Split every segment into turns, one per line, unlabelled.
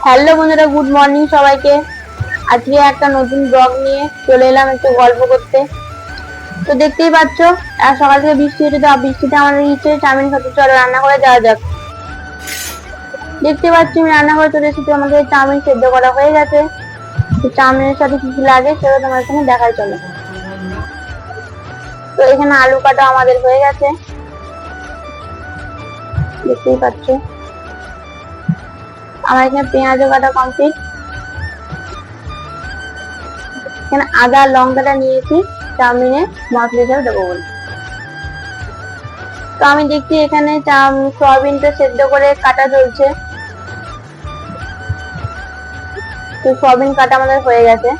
Hello বন্ধুরা, good morning সবাইকে। আজকে একটা নতুন ব্লগ নিয়ে চলে এলাম একটু গল্প করতে। তো দেখতেই পাচ্ছ সকাল থেকে বৃষ্টি হচ্ছে, তো বৃষ্টিতে আমাদের ইচ্ছে চাউমিন খেতে, চলো রান্না করে যাওয়া যাক। দেখতে পাচ্ছি আমি রান্না করে চলে এসেছি, আমাদের চাউমিন সেদ্ধ করা হয়ে গেছে। তো চাউমিনের সাথে কি কি লাগে সেটা তোমার এখানে দেখাই চলো। তো এখানে আলু কাটা আমাদের হয়ে গেছে, দেখতেই পাচ্ছ। আমার এখানে পেঁয়াজও কাটা কমপ্লিট। এখানে আদা লঙ্কাটা নিয়েছি চাউমিনে মশলা হিসেবে দেবো বলে। তো আমি দেখছি এখানে সয়াবিনটা সেদ্ধ করে কাটা চলছে। তো সয়াবিন কাটা আমাদের হয়ে গেছে।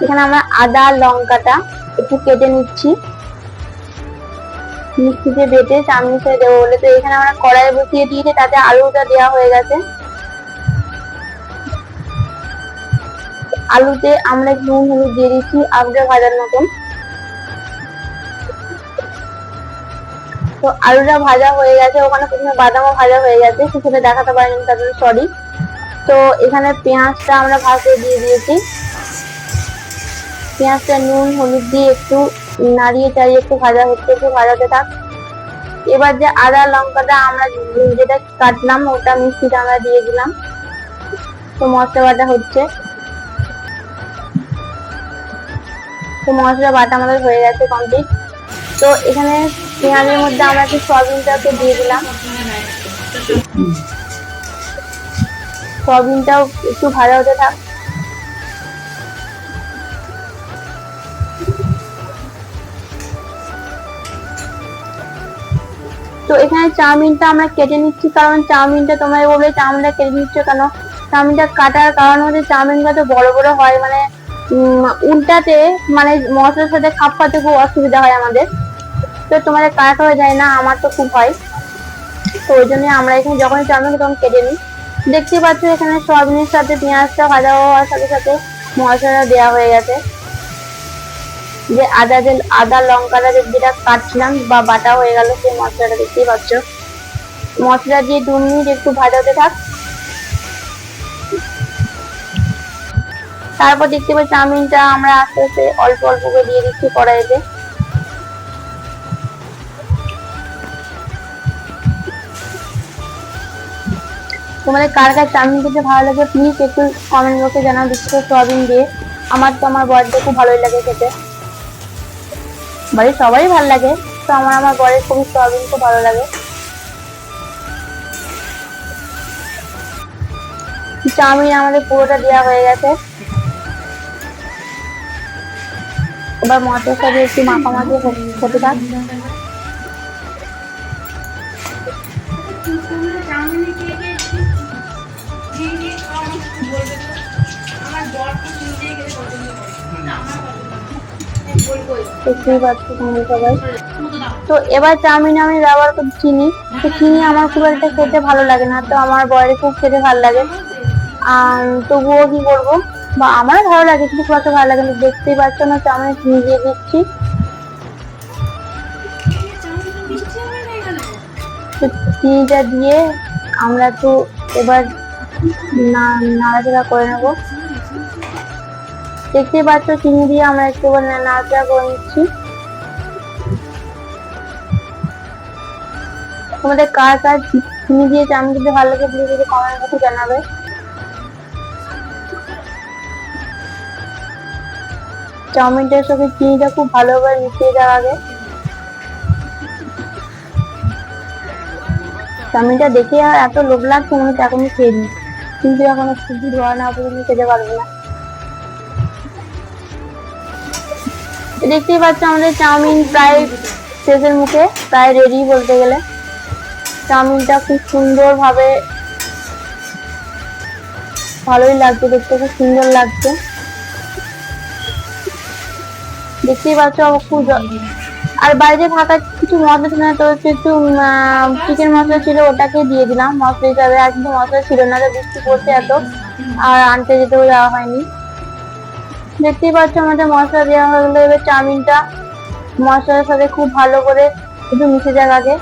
এখানে আমরা আদা লঙ্কাটা একটু কেটে নিচ্ছি, মিক্সিতে বেটে চাউমিন ছেড়ে দেবো বলে। তো এখানে আমরা কড়াই বসিয়ে দিয়েছি, তাতে আলুটা দেওয়া হয়ে গেছে। আলুতে আমরা নুন হলুদ দিয়ে দিচ্ছি আলুটা ভাজার মতন। তো আলুটা ভাজা হয়ে গেছে, ওখানে প্রথমে বাদামও ভাজা হয়ে গেছে, সেটা দেখাতে পারিনি, তার জন্য সরি। তো এখানে পেঁয়াজটা আমরা ভাজতে দিয়ে দিয়েছি। পেঁয়াজটা নুন হলুদ দিয়ে একটু নাড়িয়ে চাড়িয়ে একটু ভাজা হচ্ছে, একটু ভাজাতে থাক। এবার যে আদা লঙ্কাটা আমরা যেটা কাটলাম ওটা মিক্সিতে আমরা দিয়ে দিলাম। তো মশলা বাটা হচ্ছে। তো মশলা বাটা আমাদের হয়ে গেছে কমপ্লিট। তো এখানে পেঁয়াজের মধ্যে আমরা একটু সয়াবিনটাকে দিয়ে দিলাম। সয়াবিনটাও একটু ভাজা হতে থাক। তো এখানে চাউমিনটা আমরা কেটে নিচ্ছি, কারণ চাউমিনটা তোমরা বলবে চাউমিনটা কেটে নিচ্ছ কেন। চাউমিনটা কাটার কারণ হচ্ছে চাউমিনটা তো বড় বড় হয়, মানে উল্টাতে মানে মশলার সাথে খাপ খাতে খুব অসুবিধা হয় আমাদের। তো তোমাদের কাটা হয়ে যায় না, আমার তো খুব হয়। তো ওই জন্য আমরা এখানে যখন চাউমিন তখন কেটে নিই। দেখতে পাচ্ছ এখানে সয়াবিনের সাথে পেঁয়াজটা ভাজা হওয়ার সাথে সাথে মশলাটা দেওয়া হয়ে গেছে। যে আদা লঙ্কাটা যেটা কাটছিলাম বা বাটা হয়ে গেল, সেই মশলাটা দেখতেই পাচ্ছ। মশলা দিয়ে 2 মিনিট একটু ভাজাতে থাক। তারপর দেখতে পাচ্ছি চাউমিনটা আমরা আস্তে আস্তে অল্প অল্প করে দিয়ে দিচ্ছি কড়াইতে। তোমাদের কার কার চাউমিন খেতে ভালো লাগে প্লিজ একটু কমেন্ট বক্সে জানাও, বিশেষ করে সয়াবিন দিয়ে। আমার বরের খুব ভালোই লাগে খেতে, বাড়ির সবারই ভালো লাগে। তো আমার বরের খুবই সয়াবিন খুব ভালো লাগে। চাউমিন আমাদের পুরোটা দেওয়া হয়ে গেছে। এবার মশলার সাথে একটু মাখামাখি হতে থাক। তো এবার চাউমিনে আমি ব্যবহার করছি চিনি। তো চিনি আমার খুব একটা খেতে ভালো লাগে না, তো আমার বরের খুব খেতে ভালো লাগে। তবুও কি করবো, বা আমার ভালো লাগে কিন্তু খুব একটা ভালো লাগে না। দেখতেই পাচ্ছ না চাউমিনে চিনি দিয়ে দিচ্ছি। চিনিটা দিয়ে আমরা তো এবার নাড়াচাড়া করে নেবো। দেখতেই পাচ্ছ চিনি দিয়ে আমরা একটু নাড়াচাড়া করে নিচ্ছি। তোমাদের কার কার চিনি দিয়ে চাউমিন খেতে ভালো লাগে প্লিজ যদি কমেন্ট বক্সে জানাবে। চাউমিনটার সাথে চিনিটা খুব ভালোভাবে মিশিয়ে দেওয়া আগে। চাউমিনটা দেখে আর এত লোভ লাগছে মনে হচ্ছে এখনই খেয়ে নিই, কিন্তু এখনো সুজি ধোয়া না পর্যন্ত খেতে পারবো না। দেখতেই পাচ্ছ আমাদের চাউমিন প্রায় শেষের মুখে, প্রায় রেডি বলতে গেলে। চাউমিনটা খুব সুন্দর ভাবে ভালোই লাগছে দেখতে, খুব সুন্দর লাগছে দেখতেই পাচ্ছ। খুব আর বাড়িতে থাকা কিছু মশলা ছিল না, তো একটু চিকেন মশলা ছিল ওটাকে দিয়ে দিলাম মশলা হিসাবে। আর কিন্তু মশলা ছিল না, তো বৃষ্টি পড়ছে এত আর আনতে যেতেও যাওয়া হয়নি। দেখতেই পাচ্ছ আমাদের মশলা দেওয়া হয়ে গেলো। এবার চাউমিনটা মশলার সাথে খুব ভালো করে একটু মিশে যাক আগে।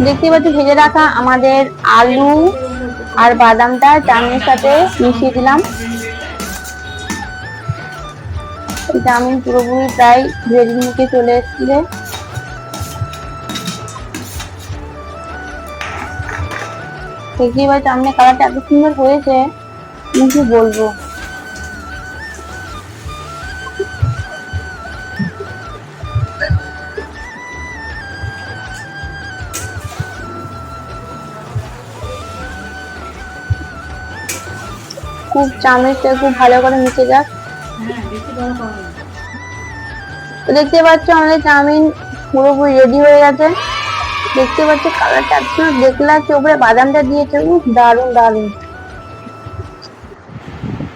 দেখতে পাচ্ছি ভেজে রাখা আমাদের আলু আর বাদামটা চাউমিনের সাথে মিশিয়ে দিলাম। চাউমিন পুরোপুরি প্রায় রেডির মুখে চলে এসেছে। দেখতেই পাচ্ছি চাউমিনের কালারটা এত সুন্দর হয়েছে কি বলবো। খুব চাউমিনটা খুব ভালো করে মিশে যাক। তো দেখতে পাচ্ছ আমাদের চাউমিন পুরোপুরি রেডি হয়ে গেছে। দেখতে পাচ্ছ কালারটা এত সুন্দর দেখতে লাগছে, উপরে বাদামটা দিয়েছে, দারুণ দারুণ।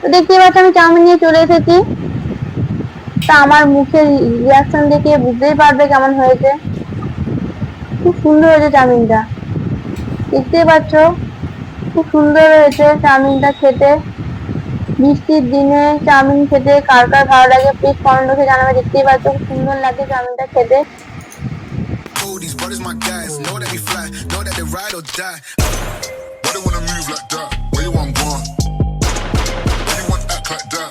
তো দেখতে পাচ্ছ আমি চাউমিন নিয়ে চলে এসেছি। তা আমার মুখের রিয়াকশন দেখে বুঝতেই পারবে কেমন হয়েছে। খুব সুন্দর হয়েছে চাউমিনটা, দেখতেই পাচ্ছ খুব সুন্দর হয়েছে চাউমিনটা খেতে। বৃষ্টির দিনে চাউমিন খেতে কার কার ভালো লাগে প্লিজ কমেন্ট বক্সে জানাবে। দেখতেই পাচ্ছ খুব সুন্দর লাগে চাউমিনটা খেতে।
These brothers my guys, know that we fly, know that they ride or die. Why they wanna move like that? Where you want one? Why you want act like that?